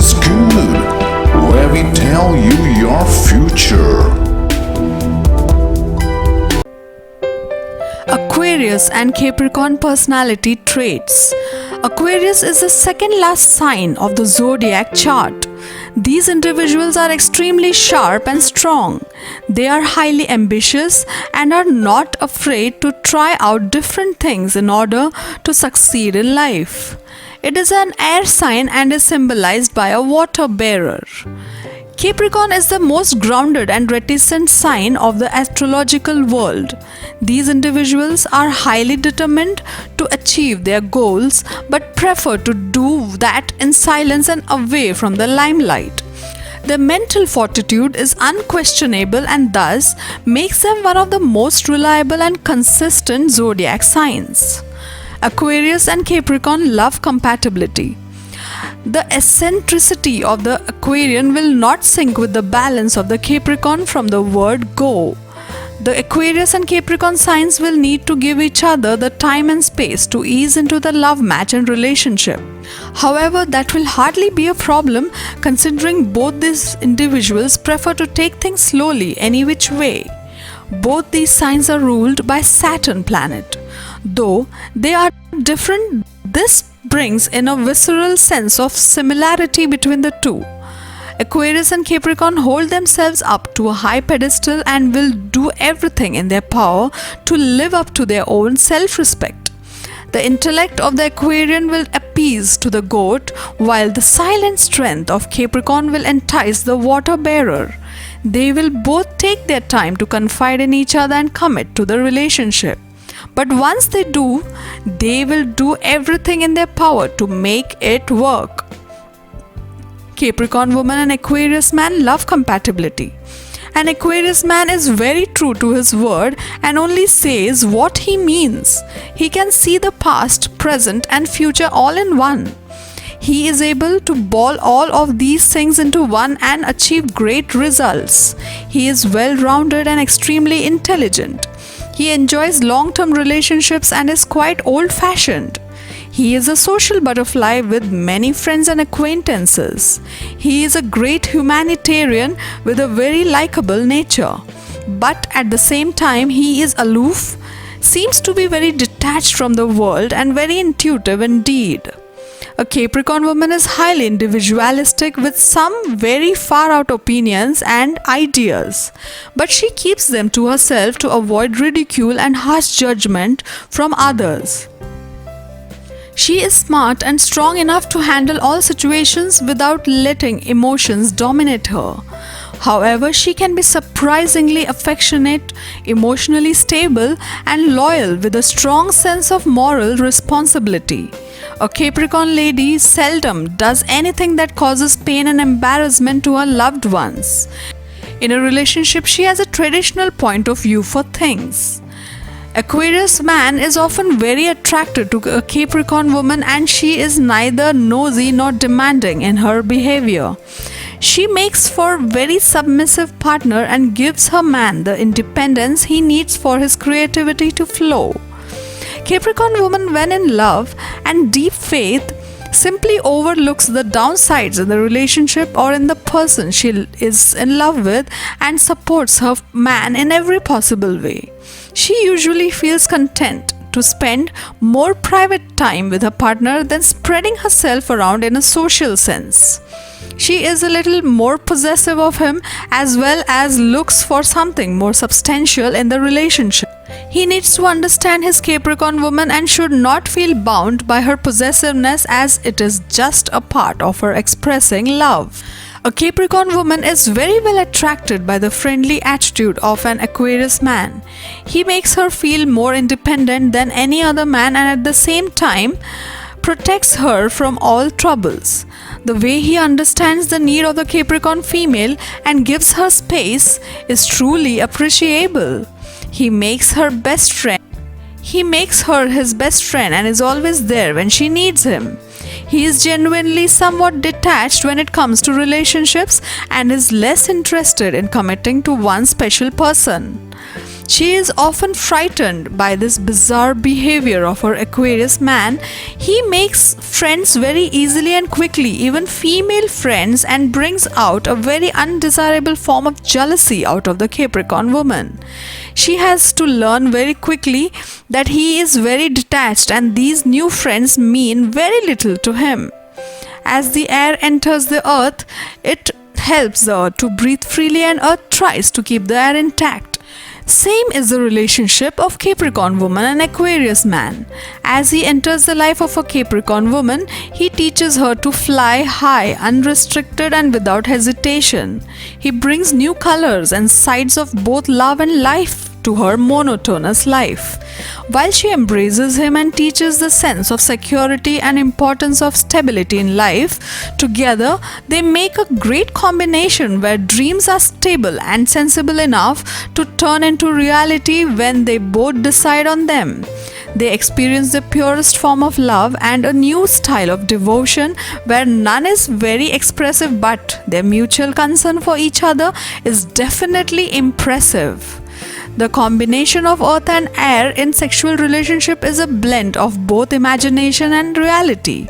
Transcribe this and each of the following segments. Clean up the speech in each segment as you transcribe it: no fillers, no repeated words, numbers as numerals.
Horoscope, where we tell you your future. Aquarius and Capricorn personality traits. Aquarius is the second last sign of the Zodiac chart. These individuals are extremely sharp and strong. They are highly ambitious and are not afraid to try out different things in order to succeed in life. It is an air sign and is symbolized by a water bearer. Capricorn is the most grounded and reticent sign of the astrological world. These individuals are highly determined to achieve their goals but prefer to do that in silence and away from the limelight. Their mental fortitude is unquestionable and thus makes them one of the most reliable and consistent zodiac signs. Aquarius and Capricorn love compatibility. The eccentricity of the Aquarian will not sync with the balance of the Capricorn from the word go. The Aquarius and Capricorn signs will need to give each other the time and space to ease into the love match and relationship. However, that will hardly be a problem considering both these individuals prefer to take things slowly any which way. Both these signs are ruled by Saturn planet. Though they are different, this brings in a visceral sense of similarity between the two. Aquarius and Capricorn hold themselves up to a high pedestal and will do everything in their power to live up to their own self-respect. The intellect of the Aquarian will appease to the goat, while the silent strength of Capricorn will entice the water bearer. They will both take their time to confide in each other and commit to the relationship. But once they do, they will do everything in their power to make it work. Capricorn woman and Aquarius man love compatibility. An Aquarius man is very true to his word and only says what he means. He can see the past, present, and future all in one. He is able to ball all of these things into one and achieve great results. He is well-rounded and extremely intelligent. He enjoys long-term relationships and is quite old-fashioned. He is a social butterfly with many friends and acquaintances. He is a great humanitarian with a very likable nature. But at the same time, he is aloof, seems to be very detached from the world and very intuitive indeed. A Capricorn woman is highly individualistic with some very far out opinions and ideas, but she keeps them to herself to avoid ridicule and harsh judgment from others. She is smart and strong enough to handle all situations without letting emotions dominate her. However, she can be surprisingly affectionate, emotionally stable, and loyal with a strong sense of moral responsibility. A Capricorn lady seldom does anything that causes pain and embarrassment to her loved ones. In a relationship, she has a traditional point of view for things. Aquarius man is often very attracted to a Capricorn woman and she is neither nosy nor demanding in her behavior. She makes for a very submissive partner and gives her man the independence he needs for his creativity to flow. Capricorn woman, when in love and deep faith, simply overlooks the downsides in the relationship or in the person she is in love with and supports her man in every possible way. She usually feels content to spend more private time with her partner than spreading herself around in a social sense. She is a little more possessive of him as well as looks for something more substantial in the relationship. He needs to understand his Capricorn woman and should not feel bound by her possessiveness as it is just a part of her expressing love. A Capricorn woman is very well attracted by the friendly attitude of an Aquarius man. He makes her feel more independent than any other man and at the same time protects her from all troubles. The way he understands the need of the Capricorn female and gives her space is truly appreciable. He makes her his best friend and is always there when she needs him. He is genuinely somewhat detached when it comes to relationships and is less interested in committing to one special person. She is often frightened by this bizarre behavior of her Aquarius man. He makes friends very easily and quickly, even female friends, and brings out a very undesirable form of jealousy out of the Capricorn woman. She has to learn very quickly that he is very detached and these new friends mean very little to him. As the air enters the earth, it helps the earth to breathe freely and earth tries to keep the air intact. Same is the relationship of Capricorn woman and Aquarius man. As he enters the life of a Capricorn woman, he teaches her to fly high, unrestricted and without hesitation. He brings new colors and sides of both love and life to her monotonous life. While she embraces him and teaches the sense of security and importance of stability in life, together they make a great combination where dreams are stable and sensible enough to turn into reality when they both decide on them. They experience the purest form of love and a new style of devotion where none is very expressive, but their mutual concern for each other is definitely impressive. The combination of earth and air in sexual relationship is a blend of both imagination and reality.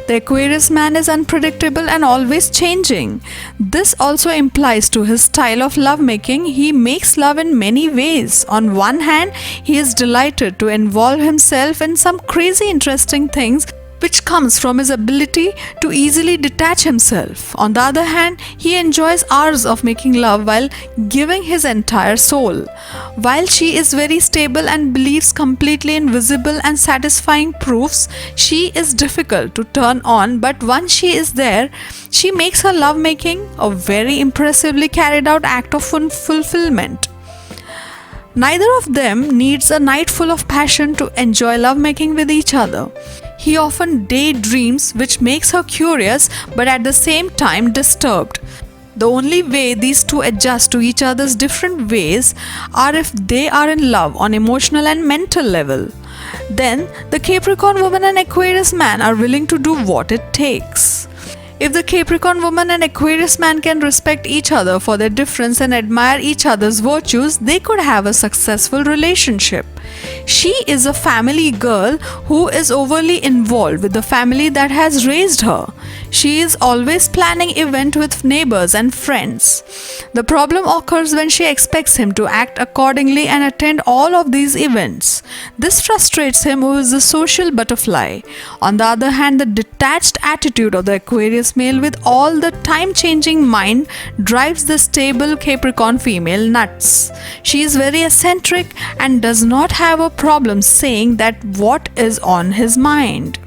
The Aquarius man is unpredictable and always changing. This also implies to his style of lovemaking. He makes love in many ways. On one hand, he is delighted to involve himself in some crazy interesting things which comes from his ability to easily detach himself. On the other hand, he enjoys hours of making love while giving his entire soul. While she is very stable and believes completely in visible and satisfying proofs, she is difficult to turn on, but once she is there, she makes her lovemaking a very impressively carried out act of fulfillment. Neither of them needs a night full of passion to enjoy lovemaking with each other. He often daydreams, which makes her curious but at the same time disturbed. The only way these two adjust to each other's different ways are if they are in love on emotional and mental level. Then the Capricorn woman and Aquarius man are willing to do what it takes. If the Capricorn woman and Aquarius man can respect each other for their difference and admire each other's virtues, they could have a successful relationship. She is a family girl who is overly involved with the family that has raised her. She is always planning events with neighbors and friends. The problem occurs when she expects him to act accordingly and attend all of these events. This frustrates him, who is a social butterfly. On the other hand, the detached attitude of the Aquarius male with all the time-changing mind drives the stable Capricorn female nuts. She is very eccentric and does not have a problem saying that what is on his mind.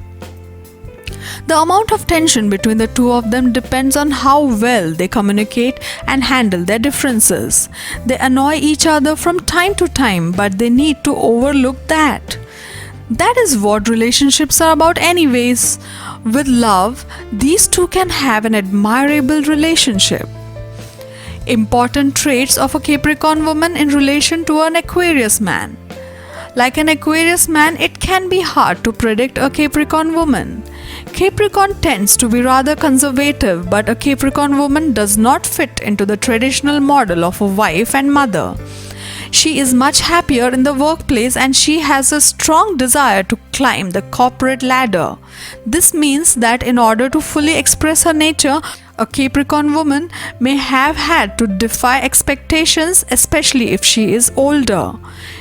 The amount of tension between the two of them depends on how well they communicate and handle their differences. They annoy each other from time to time, but they need to overlook that. That is what relationships are about anyways. With love, these two can have an admirable relationship. Important traits of a Capricorn woman in relation to an Aquarius man. Like an Aquarius man, it can be hard to predict a Capricorn woman. Capricorn tends to be rather conservative, but a Capricorn woman does not fit into the traditional model of a wife and mother. She is much happier in the workplace and she has a strong desire to climb the corporate ladder. This means that in order to fully express her nature, a Capricorn woman may have had to defy expectations, especially if she is older.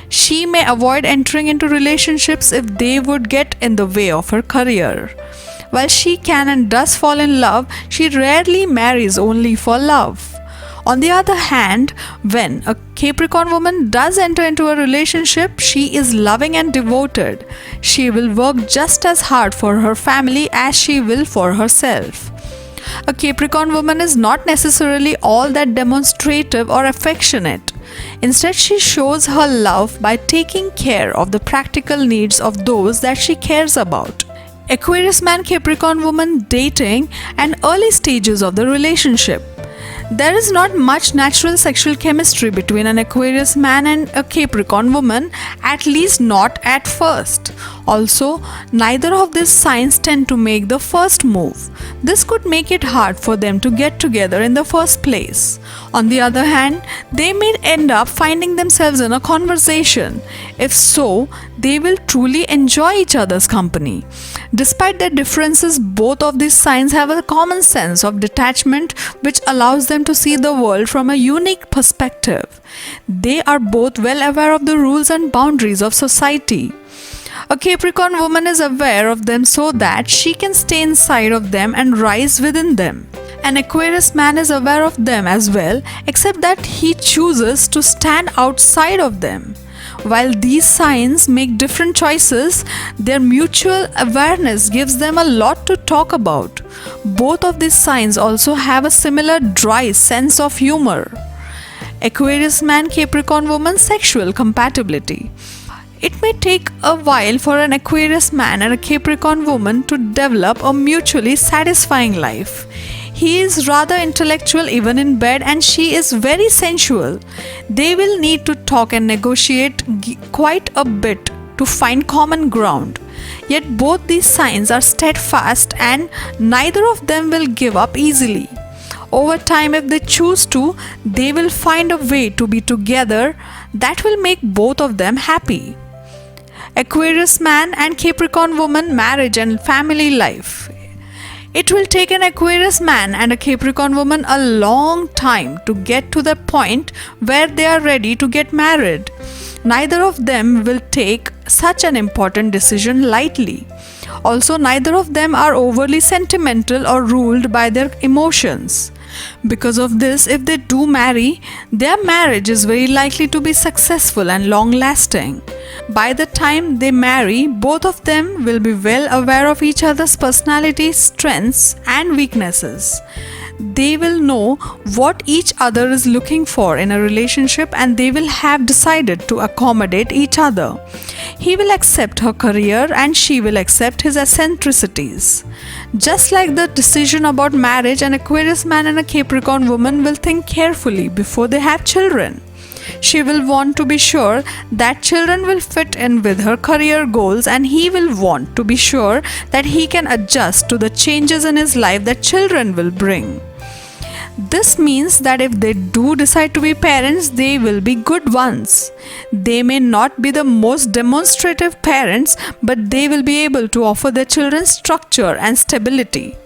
She may avoid entering into relationships if they would get in the way of her career. While she can and does fall in love, she rarely marries only for love. On the other hand, when a Capricorn woman does enter into a relationship, she is loving and devoted. She will work just as hard for her family as she will for herself. A Capricorn woman is not necessarily all that demonstrative or affectionate. Instead, she shows her love by taking care of the practical needs of those that she cares about. Aquarius man Capricorn woman dating and early stages of the relationship. There is not much natural sexual chemistry between an Aquarius man and a Capricorn woman, at least not at first. Also, neither of these signs tend to make the first move. This could make it hard for them to get together in the first place. On the other hand, they may end up finding themselves in a conversation. If so, they will truly enjoy each other's company. Despite their differences, both of these signs have a common sense of detachment which allows them to see the world from a unique perspective. They are both well aware of the rules and boundaries of society. A Capricorn woman is aware of them so that she can stay inside of them and rise within them. An Aquarius man is aware of them as well, except that he chooses to stand outside of them. While these signs make different choices, their mutual awareness gives them a lot to talk about. Both of these signs also have a similar dry sense of humor. Aquarius man Capricorn woman sexual compatibility. It may take a while for an Aquarius man and a Capricorn woman to develop a mutually satisfying life. He is rather intellectual even in bed and she is very sensual. They will need to talk and negotiate quite a bit to find common ground. Yet both these signs are steadfast and neither of them will give up easily. Over time, if they choose to, they will find a way to be together that will make both of them happy. Aquarius man and Capricorn woman marriage and family life. It will take an Aquarius man and a Capricorn woman a long time to get to the point where they are ready to get married. Neither of them will take such an important decision lightly. Also, neither of them are overly sentimental or ruled by their emotions. Because of this, if they do marry, their marriage is very likely to be successful and long-lasting. By the time they marry, both of them will be well aware of each other's personalities, strengths, and weaknesses. They will know what each other is looking for in a relationship and they will have decided to accommodate each other. He will accept her career and she will accept his eccentricities. Just like the decision about marriage, an Aquarius man and a Capricorn woman will think carefully before they have children. She will want to be sure that children will fit in with her career goals and he will want to be sure that he can adjust to the changes in his life that children will bring. This means that if they do decide to be parents, they will be good ones. They may not be the most demonstrative parents, but they will be able to offer their children structure and stability.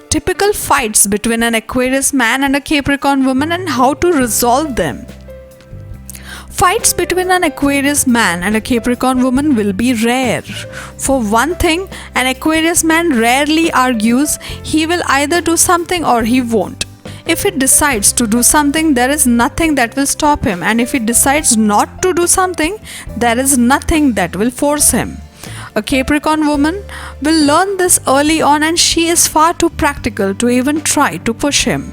Typical fights between an Aquarius man and a Capricorn woman and how to resolve them. Fights between an Aquarius man and a Capricorn woman will be rare. For one thing, an Aquarius man rarely argues. He will either do something or he won't. If he decides to do something, there is nothing that will stop him, and if he decides not to do something, there is nothing that will force him. A Capricorn woman will learn this early on and she is far too practical to even try to push him.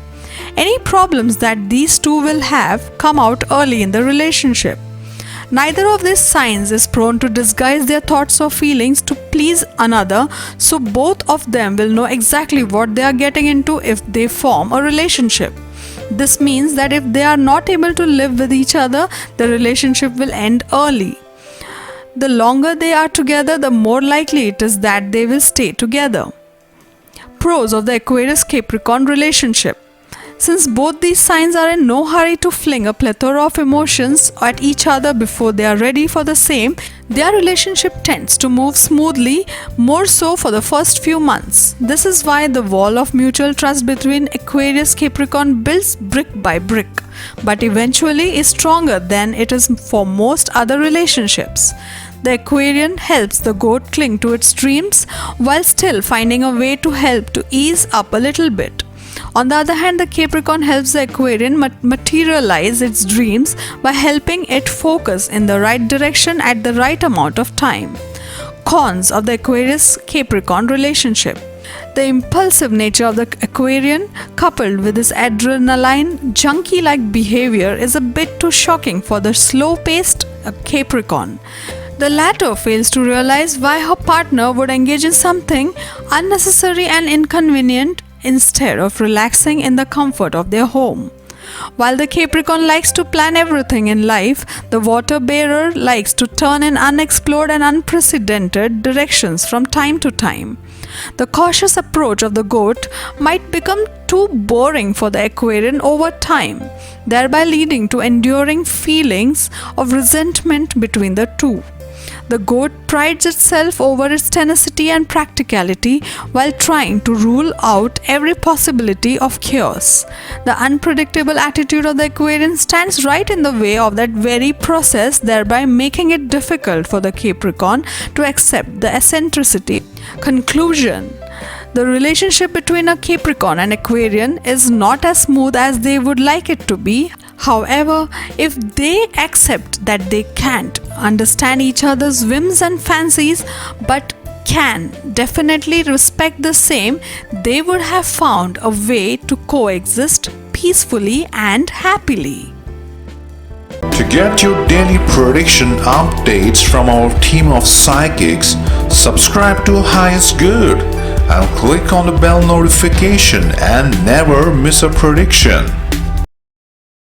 Any problems that these two will have come out early in the relationship. Neither of these signs is prone to disguise their thoughts or feelings to please another, so both of them will know exactly what they are getting into if they form a relationship. This means that if they are not able to live with each other, the relationship will end early. The longer they are together, the more likely it is that they will stay together. Pros of the Aquarius-Capricorn relationship. Since both these signs are in no hurry to fling a plethora of emotions at each other before they are ready for the same, their relationship tends to move smoothly, more so for the first few months. This is why the wall of mutual trust between Aquarius-Capricorn builds brick by brick, but eventually is stronger than it is for most other relationships. The Aquarian helps the goat cling to its dreams while still finding a way to help to ease up a little bit. On the other hand, the Capricorn helps the Aquarian materialize its dreams by helping it focus in the right direction at the right amount of time. Cons of the Aquarius-Capricorn relationship. The impulsive nature of the Aquarian, coupled with his adrenaline, junkie-like behavior, is a bit too shocking for the slow-paced Capricorn. The latter fails to realize why her partner would engage in something unnecessary and inconvenient instead of relaxing in the comfort of their home. While the Capricorn likes to plan everything in life, the water bearer likes to turn in unexplored and unprecedented directions from time to time. The cautious approach of the goat might become too boring for the Aquarian over time, thereby leading to enduring feelings of resentment between the two. The goat prides itself over its tenacity and practicality while trying to rule out every possibility of chaos. The unpredictable attitude of the Aquarian stands right in the way of that very process, thereby making it difficult for the Capricorn to accept the eccentricity. Conclusion: the relationship between a Capricorn and Aquarian is not as smooth as they would like it to be. However, if they accept that they can't understand each other's whims and fancies but can definitely respect the same, they would have found a way to coexist peacefully and happily. To get your daily prediction updates from our team of psychics, subscribe to Highest Good and click on the bell notification and never miss a prediction.